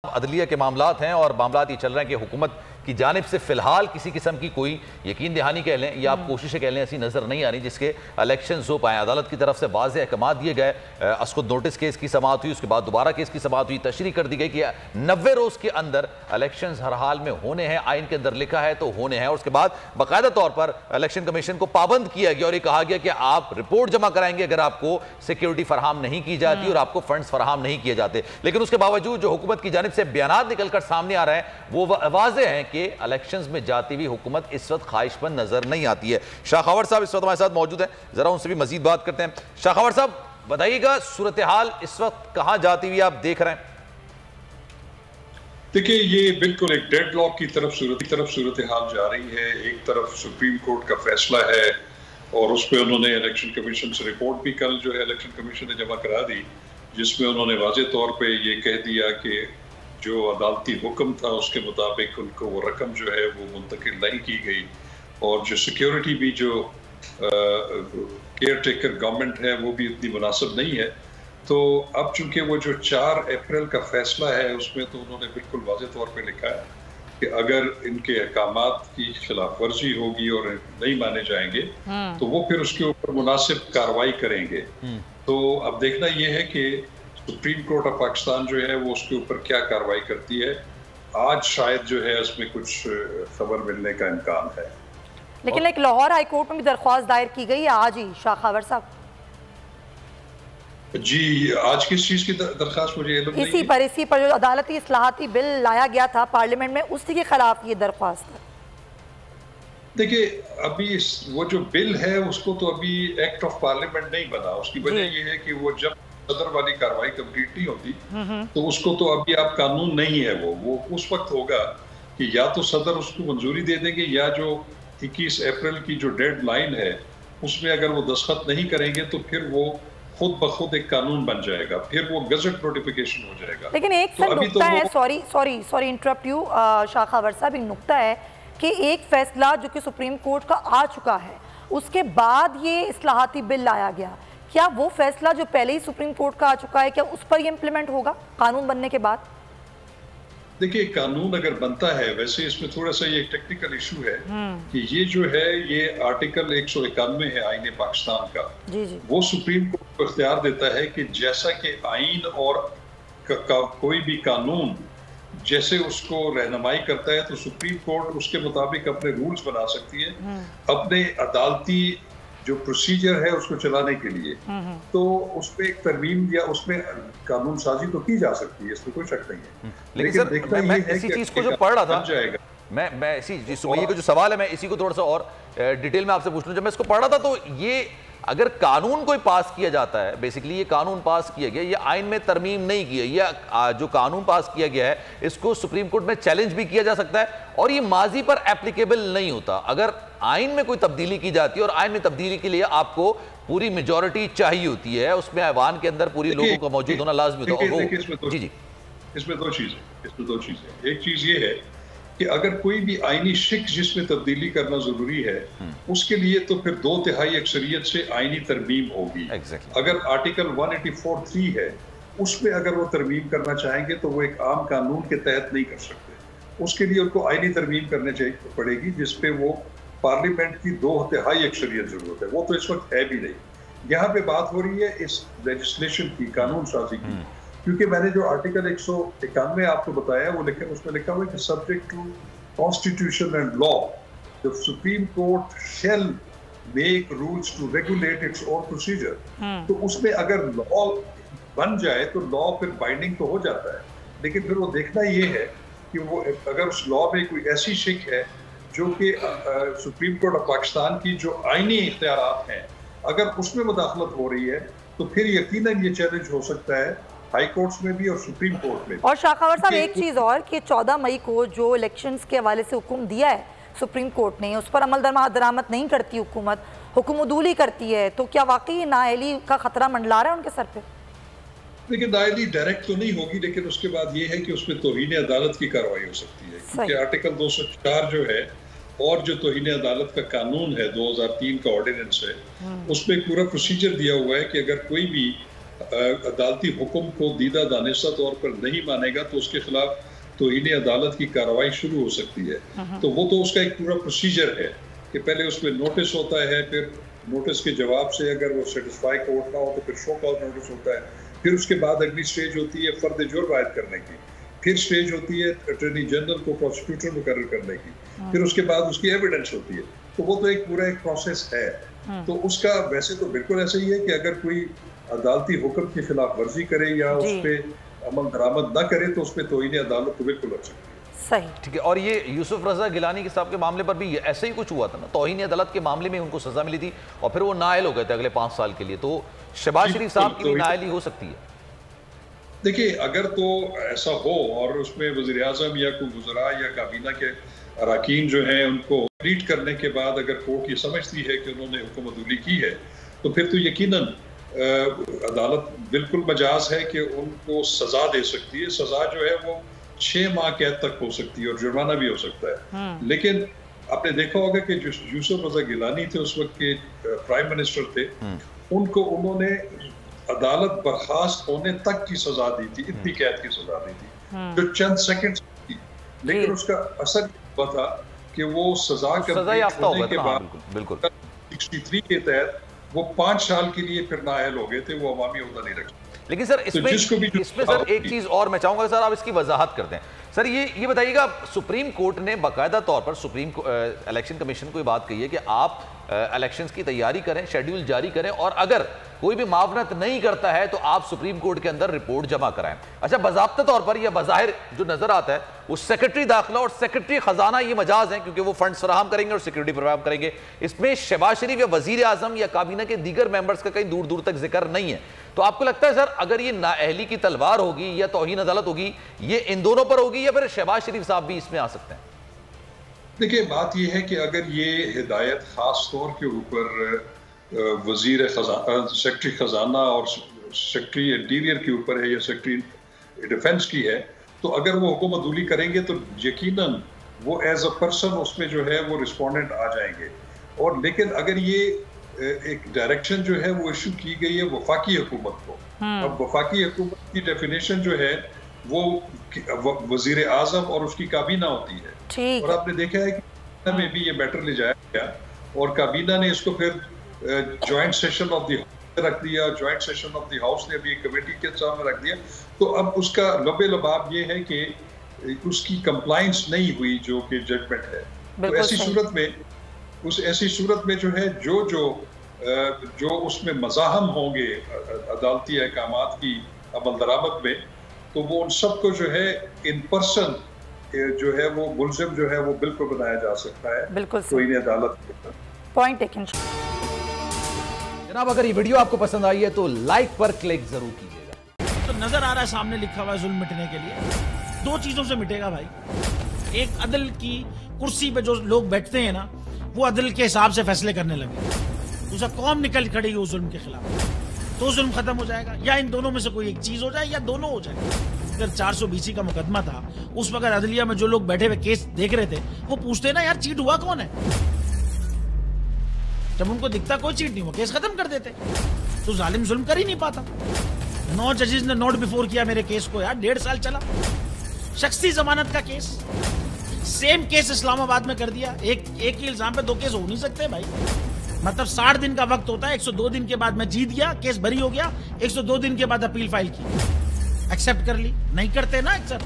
अदलिया के मामलात हैं और मामलात ये चल रहे हैं कि हुकूमत की जानिब से फिलहाल किसी किस्म की कोई यकीन दहानी कह लें या आप कोशिशें कह लें ऐसी नज़र नहीं आ रही जिसके इलेक्शन हो पाए। अदालत की तरफ से वाज़ेह अहकाम दिए गए, असकुद नोटिस केस की समाअत हुई, उसके बाद दोबारा केस की समाअत हुई, तशरीह कर दी गई कि 90 रोज़ के अंदर इलेक्शन हर हाल में होने हैं, आइन के अंदर लिखा है तो होने हैं। और उसके बाद बाकायदा तौर पर इलेक्शन कमीशन को पाबंद किया गया और ये कहा गया कि आप रिपोर्ट जमा कराएंगे अगर आपको सिक्योरिटी फराहम नहीं की जाती और आपको फंड्स फराहम नहीं किए जाते। लेकिन उसके बावजूद जो हुकूमत की जानिब से बयान निकलकर सामने आ रहे हैं वो वाज़ेह हैं कि इलेक्शंस में जाती हुई हुकूमत इस वक्त ख्वाहिशमंद नजर नहीं आती है। शाह खवर साहब इस वक्त हमारे साथ मौजूद हैं, जरा उनसे भी मजीद बात करते हैं। शाह खवर साहब बताइएगा, सूरत हाल इस वक्त कहां जाती हुई आप देख रहे हैं? देखिए, ये बिल्कुल एक डेडलॉक की तरफ सूरत हाल जा रही है। एक तरफ सुप्रीम कोर्ट का फैसला है और उस पर उन्होंने इलेक्शन कमीशन से रिपोर्ट भी कल जो है इलेक्शन कमीशन ने जमा करा दी, जिसमें उन्होंने वाज़ेह तौर पे ये कह दिया कि जो अदालती हुक्म था उसके मुताबिक उनको वो रकम जो है वो मुंतकिल नहीं की गई और जो सिक्योरिटी भी जो केयर टेकर गवर्नमेंट है वो भी इतनी मुनासिब नहीं है। तो अब चूंकि वो जो 4 अप्रैल का फैसला है उसमें तो उन्होंने बिल्कुल वाज़ेह तौर पे लिखा है कि अगर इनके अहकामात की खिलाफ वर्जी होगी और नहीं माने जाएंगे तो वो फिर उसके ऊपर मुनासिब कार्रवाई करेंगे। तो अब देखना ये है कि सुप्रीम कोर्ट ऑफ पाकिस्तान जो है वो उसके ऊपर क्या कार्रवाई करती है। आज शायद जो है उसमें कुछ खबर मिलने का इम्कान है। लेकिन एक लाहौर हाई कोर्ट में भी दरख्वास्त दायर की गई है आज ही। शाह खवर साहब जी, आज किस चीज की दरख्वास्त मुझे इसी पर जो अदालती इस्लाहाती बिल लाया गया था पार्लियामेंट में उसी के खिलाफ ये दरख्वास्त है। देखिए, अभी वो जो बिल है उसको तो अभी एक्ट ऑफ पार्लियामेंट नहीं बना। उसकी वजह ये है कि वो जब सदर वाली कार्रवाई कंप्लीट नहीं होती तो उसको तो अभी आप कानून नहीं है। वो उस वक्त होगा कि या तो सदर उसको मंजूरी दे देंगे या जो 21 अप्रैल की जो डेड लाइन है उसमें अगर वो दस्तखत नहीं करेंगे तो फिर वो खुद ब खुद एक कानून बन जाएगा, फिर वो गजट नोटिफिकेशन हो जाएगा। लेकिन एक तो नुक्ता है, सॉरी इंटरप्ट यू शाह खवर साहब, एक नुक्ता है कि एक फैसला जो कि सुप्रीम कोर्ट का आ चुका है उसके बाद ये इस्लाहाती बिल लाया गया, क्या वो फैसला जो पहले ही सुप्रीम कोर्ट का आ चुका है क्या उस पर ये इम्प्लीमेंट होगा कानून बनने के बाद? देखिए, कानून अगर बनता है, वैसे इसमें थोड़ा सा ये टेक्निकल इशू है कि ये जो है ये आर्टिकल 191 है आईन पाकिस्तान का। जी। वो सुप्रीम कोर्ट को इख्तियार देता है कि जैसा कि आइन और कोई भी कानून जैसे उसको रहनुमाई करता है तो सुप्रीम कोर्ट उसके मुताबिक अपने रूल्स बना सकती है अपने अदालती जो प्रोसीजर है उसको चलाने के लिए। तो उसमें एक तरमीम या उसमें कानून साजी तो की जा सकती है, इसमें कोई शक नहीं है। लेकिन सर, मैं इसी चीज को जो पढ़ रहा था मैं इसी सुमैया का जो सवाल है मैं इसी को थोड़ा सा और डिटेल में आपसे पूछ लूं। जब मैं इसको पढ़ रहा था तो ये अगर कानून कोई पास किया जाता है, बेसिकली ये कानून पास किया गया, ये आइन में तरमीम नहीं की है, ये जो कानून पास किया गया है इसको सुप्रीम कोर्ट में चैलेंज भी किया जा सकता है और ये माजी पर एप्लीकेबल नहीं होता। अगर आइन में कोई तब्दीली की जाती है और आइन में तब्दीली के लिए आपको पूरी मेजॉरिटी चाहिए होती है, उसमें ऐवान के अंदर पूरी लोगों का मौजूद होना लाजमी होता है। इसमें दो चीजें। एक चीज ये है कि अगर कोई भी आईनी शिक जिसमें तब्दीली करना जरूरी है उसके लिए तो फिर 2/3 अक्सरियत से आईनी तरमीम होगी। अगर आर्टिकल 184(3) है उसमें अगर वो तरमीम करना चाहेंगे तो वो एक आम कानून के तहत नहीं कर सकते। उसके लिए उनको आईनी तरमीम करने चाहिए पड़ेगी जिसपे वो पार्लियामेंट की 2/3 अक्सरियत जरूरत है। वो तो इस वक्त है भी नहीं। यहाँ पे बात हो रही है इस लेजिस्लेशन की, कानून साजी की, क्योंकि मैंने जो आर्टिकल 191 आपको बताया वो उसमें लिखा हुआ है कि subject to constitution and law the supreme court shall make rules to regulate its own procedure. तो उसमें अगर लॉ बन जाए तो लॉ फिर बाइंडिंग तो हो जाता है, लेकिन फिर वो देखना ये है कि वो अगर उस लॉ में कोई ऐसी शिक है जो कि सुप्रीम कोर्ट ऑफ पाकिस्तान की जो आईनी इख्तियारात हैं अगर उसमें मुदाखलत हो रही है तो फिर यकीनन ये चैलेंज हो सकता है हाई कोर्ट्स में भी और सुप्रीम कोर्ट में भी। और शाह खवर साहब, एक चीज़ और कि 14 मई को जो इलेक्शंस के हवाले से हुक्म दिया है सुप्रीम कोर्ट ने, उस पर अमल दरामद नहीं करती हुकूमत, हुक्म उदूली करती है, तो क्या वाकई नाअहली का खतरा मंडला रहा है उनके सर पे? देखिए, नाअहली डायरेक्ट तो नहीं होगी, लेकिन उसके बाद ये है कि उसमें तौहीन अदालत की कार्रवाई हो सकती है, क्योंकि आर्टिकल 204 जो है और जो तौहीन अदालत का कानून है 2003 का ऑर्डिनेंस है उसमें पूरा प्रोसीजर दिया हुआ है कि अगर कोई भी अदालती हुक्म को दीदा दानिस्ता तौर पर नहीं मानेगा तो उसके खिलाफ तौहीन अदालत की कार्रवाई शुरू हो सकती है। तो वो तो उसका एक पूरा प्रोसीजर है कि पहले उसमें नोटिस होता है, फिर नोटिस के जवाब से अगर वो सेटिस्फाई कोर्ट ना हो तो फिर शो कॉज नोटिस होता है, फिर उसके बाद अगली स्टेज होती है फर्द जुर्म आयद करने की, फिर स्टेज होती है अटॉर्नी जनरल को प्रोसिक्यूटर मुकर्रर करने की, फिर उसके बाद उसकी एविडेंस होती है। तो वो तो एक पूरा एक प्रोसेस है। तो उसका वैसे तो बिल्कुल ऐसा ही है कि अगर कोई अदालती हुक्म की खिलाफ वर्जी करे या उस पर अमल दरामद न करे तो उसमें तौहीन अदालत तो बिल्कुल लग सकती है। सही, ठीक है। और ये यूसुफ रजा गिलानी के साहब के मामले पर भी ऐसे ही कुछ हुआ था ना, तौहीन अदालत के मामले में उनको सजा मिली थी और फिर वो नाअहल हो गए थे अगले 5 साल के लिए। तो शहबाज शरीफ साहब की भी नाअहली हो सकती है। देखिए, अगर तो ऐसा हो और उसमें वज़ीर आज़म या कोई वज़रा या काबीना के अरकान जो हैं उनको ट्रीट करने के बाद अगर कोर्ट ये समझती है कि उन्होंने हुक्मअदूली की है तो फिर तो यकीनन अदालत बिल्कुल मजाज है कि उनको सजा दे सकती है। सजा जो है वो 6 माह कैद तक हो सकती है और जुर्माना भी हो सकता है। लेकिन आपने देखा होगा कि जो यूसुफ रजा गिलानी थे उस वक्त के प्राइम मिनिस्टर थे, उनको उन्होंने अदालत बर्खास्त होने तक की सजा दी थी, इतनी कैद की सजा दी थी जो चंद सेकंड थी, लेकिन उसका असर हुआ था कि वो सजा कंप्लीट होने के बाद 63 के तहत वो 5 साल के लिए फिर नाअहल हो गए थे, वो अवामी ओहदा नहीं रखते। लेकिन सर इसमें सर एक चीज और मैं चाहूंगा सर आप इसकी वजाहत कर दें। सर ये बताइएगा, सुप्रीम कोर्ट ने बाकायदा तौर पर इलेक्शन कमीशन को बात कही है कि आप इलेक्शंस की तैयारी करें, शेड्यूल जारी करें और अगर कोई भी मावनत नहीं करता है तो आप सुप्रीम कोर्ट के अंदर रिपोर्ट जमा कराएं। अच्छा, बाज़ाब्ता तौर पर यह बज़ाहिर जो नजर आता है वो सेक्रेटरी दाखिला और सेक्रेटरी खजाना ये मजाज हैं क्योंकि वो फंड्स फराहम करेंगे और सिक्योरिटी फराहम करेंगे। इसमें शहबाज शरीफ या वजीर आजम या काबीना के दीगर मेंबर्स का कहीं दूर दूर तक जिक्र नहीं है। तो आपको लगता है सर अगर ये नाअहली की तलवार होगी या तौहीन अदालत होगी, ये इन दोनों पर होगी या फिर शहबाज शरीफ साहब भी इसमें आ सकते हैं? देखिए, बात यह है कि अगर ये हिदायत खास तौर के ऊपर वजीर सेक्रेटरी खजाना और सेक्रेटरी इंटीरियर के ऊपर है या सेक्रेटरी डिफेंस की है, तो अगर वो हुक्मअदूली करेंगे तो यकीनन वो एज अ पर्सन उसमें जो है वो रिस्पोंडेंट आ जाएंगे। और लेकिन अगर ये एक डायरेक्शन जो है वो इशू की गई है वफाकी हुकूमत को, अब वफाकी हुकूमत की डेफिनेशन जो है वो वजीर आजम और उसकी काबीना होती है। और आपने देखा है कि में भी ये मैटर ले जाया गया और काबीना ने इसको फिर joint session of the house रख दिया, joint session of the house ने भी कमेटी के सामने रख दिया। तो अब उसका लबे लबाब ये है कि उसकी कंप्लायंस नहीं हुई जो कि जजमेंट है। तो ऐसी सूरत में जो है जो उसमें मज़ाहम होंगे अदालती अहकामात की अमल दरामद में, तो वो उन सबको जो है इन पर्सन जो है वो मुलजिम जो है वो बिल्कुल बनाया जा सकता है। बिल्कुल कोई अदालत पॉइंट टेकन। जनाब, अगर ये वीडियो आपको पसंद आई है तो लाइक पर क्लिक जरूर कीजिएगा। तो नजर आ रहा है सामने लिखा हुआ है जुल्म मिटने के लिए 2 चीजों से मिटेगा भाई। एक, अदल की कुर्सी पे जो लोग बैठते हैं ना वो अदल के हिसाब से फैसले करने लगे। दूसरा, कौम निकल खड़ेगी उस जुल्म के खिलाफ, तो जुल्म खत्म हो जाएगा। या इन दोनों में से कोई एक चीज हो जाए या दोनों हो जाए। अगर 420 का मुकदमा था, उस वक्त अदलिया में जो लोग बैठे हुए केस देख रहे थे वो पूछते ना यार चीट हुआ कौन है। जब उनको दिखता कोई चीट नहीं हुआ, केस खत्म कर देते। तो जालिम जुल्म कर ही नहीं पाता। 9 जजेस ने नोट बिफोर किया मेरे केस को यार, 1.5 साल चला। शख्सी जमानत का केस, सेम केस इस्लामाबाद में कर दिया। एक ही इल्जाम पे 2 केस हो नहीं सकते भाई। मतलब 60 दिन का वक्त होता है, 102 दिन के बाद मैं जीत गया, केस बरी हो गया, 102 दिन के बाद अपील फाइल की, एक्सेप्ट कर ली। नहीं करते ना एक्सेप्ट,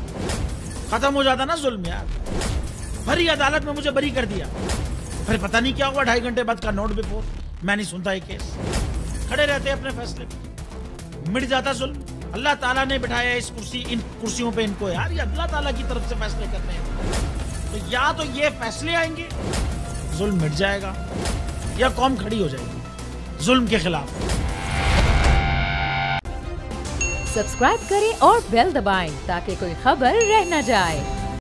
खत्म हो जाता ना जुल्म यार। भरी अदालत में मुझे बरी कर दिया, फिर पता नहीं क्या हुआ 2.5 घंटे बाद का नोट बिफोर, मैं नहीं सुनता ये केस। खड़े रहते अपने फैसले पे, मिट जाता जुल्म। अल्लाह ताला ने बिठाया इन कुर्सियों पे इनको यार, ये अल्लाह ताला की तरफ से फैसले करने हैं। तो या तो ये फैसले आएंगे, जुल्म मिट जाएगा, या कौम खड़ी हो जाएगी जुल्म के खिलाफ। सब्सक्राइब करें और बेल दबाएं ताकि कोई खबर रह न जाए।